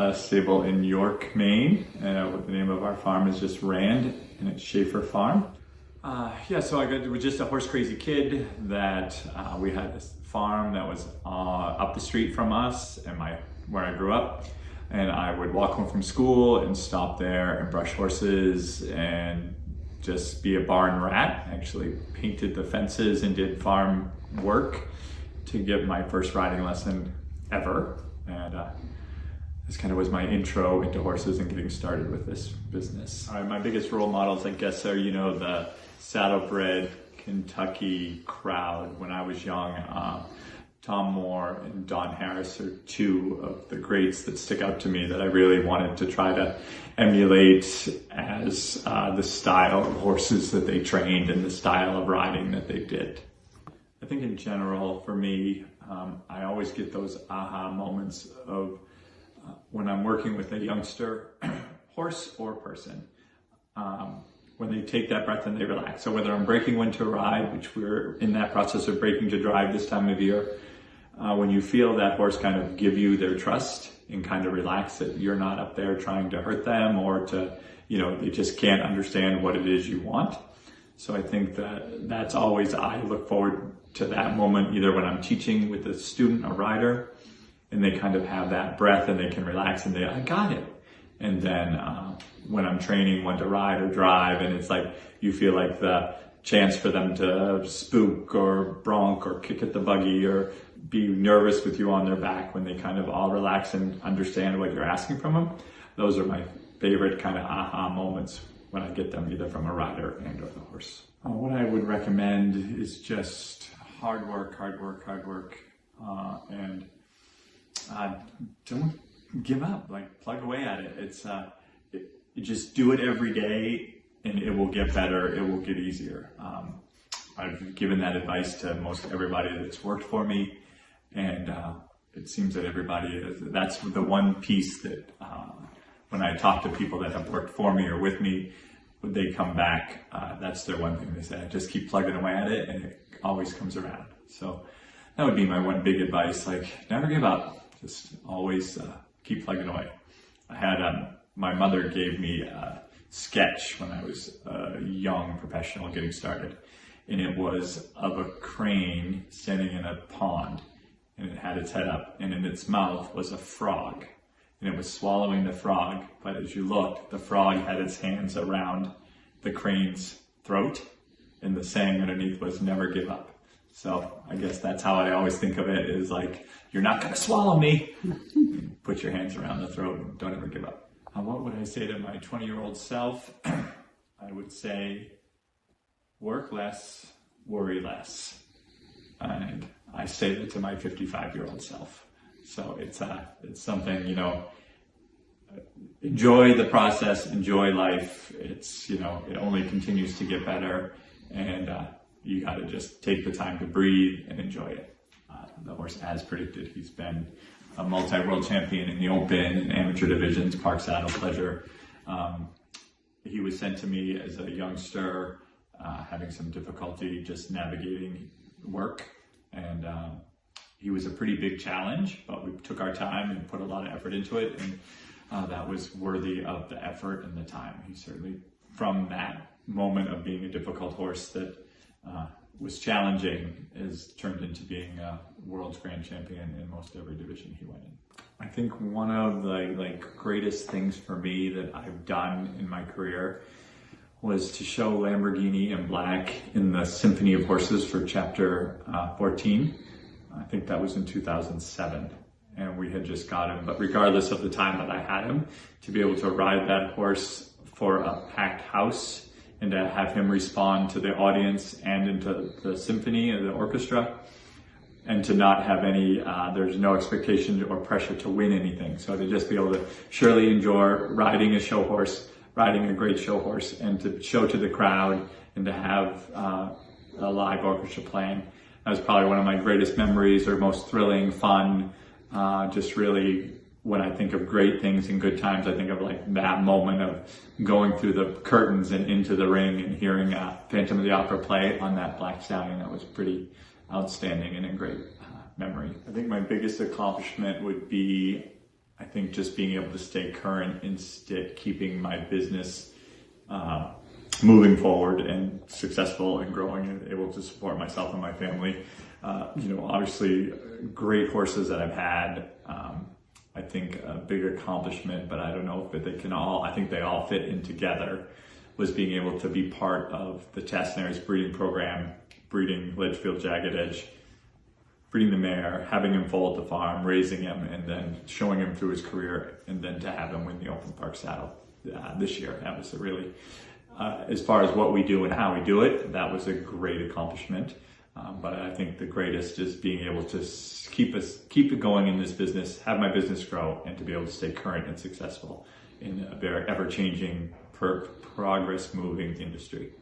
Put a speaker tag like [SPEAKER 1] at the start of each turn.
[SPEAKER 1] a stable in York, Maine. The name of our farm is just Rand, and it's Schaefer Farm. So I was just a horse crazy kid that we had this farm that was up the street from us and where I grew up. And I would walk home from school and stop there and brush horses and just be a barn rat. Actually painted the fences and did farm work to get my first riding lesson ever. And this kind of was my intro into horses and getting started with this business. My biggest role models, I guess, are, the saddlebred Kentucky crowd. When I was young, Tom Moore and Don Harris are two of the greats that stick out to me that I really wanted to try to emulate as the style of horses that they trained and the style of riding that they did. I think in general, for me, I always get those aha moments of when I'm working with a youngster, horse or person, when they take that breath and they relax. So whether I'm breaking one to ride, which we're in that process of breaking to drive this time of year, when you feel that horse kind of give you their trust and kind of relax, that you're not up there trying to hurt them or to, they just can't understand what it is you want. So I think that's always, I look forward to that moment, either when I'm teaching with a student, a rider, and they kind of have that breath and they can relax and I got it. And then when I'm training one to ride or drive, and it's like, you feel like the chance for them to spook or bronk or kick at the buggy or be nervous with you on their back, when they kind of all relax and understand what you're asking from them. Those are my favorite kind of aha moments when I get them, either from a rider and or the horse. What I would recommend is just hard work, and don't give up, plug away at it. You just do it every day and it will get better, it will get easier. I've given that advice to most everybody that's worked for me, and it seems that that's the one piece that when I talk to people that have worked for me or with me, when they come back, that's their one thing they say, just keep plugging away at it and it always comes around. So that would be my one big advice, never give up, just always keep plugging away. I had, my mother gave me a sketch when I was a young professional getting started, and it was of a crane standing in a pond, and it had its head up, and in its mouth was a frog, and it was swallowing the frog, but as you looked, the frog had its hands around the crane's throat, and the saying underneath was never give up. So I guess that's how I always think of it, is you're not gonna swallow me. Put your hands around the throat and don't ever give up. What would I say to my 20-year-old self? I would say, work less, worry less. And I say that to my 55-year-old self. So it's something, enjoy the process, enjoy life. It only continues to get better, and you got to just take the time to breathe and enjoy it. The horse, as predicted, he's been a multi-world champion in the open and amateur divisions, park saddle, pleasure. He was sent to me as a youngster, having some difficulty just navigating work, and he was a pretty big challenge, but we took our time and put a lot of effort into it, and that was worthy of the effort and the time. He certainly, from that moment of being a difficult horse that was challenging, is turned into being a world's grand champion in most every division he went in. I think one of the greatest things for me that I've done in my career was to show Lamborghini in black in the Symphony of Horses for chapter 14. I think that was in 2007, and we had just got him, but regardless of the time that I had him, to be able to ride that horse for a packed house and to have him respond to the audience and into the symphony and the orchestra, and to not have any, there's no expectation or pressure to win anything. So to just be able to surely enjoy riding a show horse, riding a great show horse, and to show to the crowd and to have a live orchestra playing. That was probably one of my greatest memories, or most thrilling, fun, just really, when I think of great things and good times, I think of that moment of going through the curtains and into the ring and hearing Phantom of the Opera play on that black stallion. That was pretty outstanding and a great memory. I think my biggest accomplishment would be I think just being able to stay current and keeping my business moving forward and successful and growing and able to support myself and my family. Obviously great horses that I've had. I think a big accomplishment, but I don't know if I think they all fit in together, was being able to be part of the Tassenaries breeding program, breeding Litchfield Jagged Edge, breeding the mare, having him foal at the farm, raising him, and then showing him through his career, and then to have him win the Open Park Saddle this year. That was really, as far as what we do and how we do it, that was a great accomplishment. But I think the greatest is being able to keep it going in this business, have my business grow, and to be able to stay current and successful in a very ever-changing, progress-moving industry.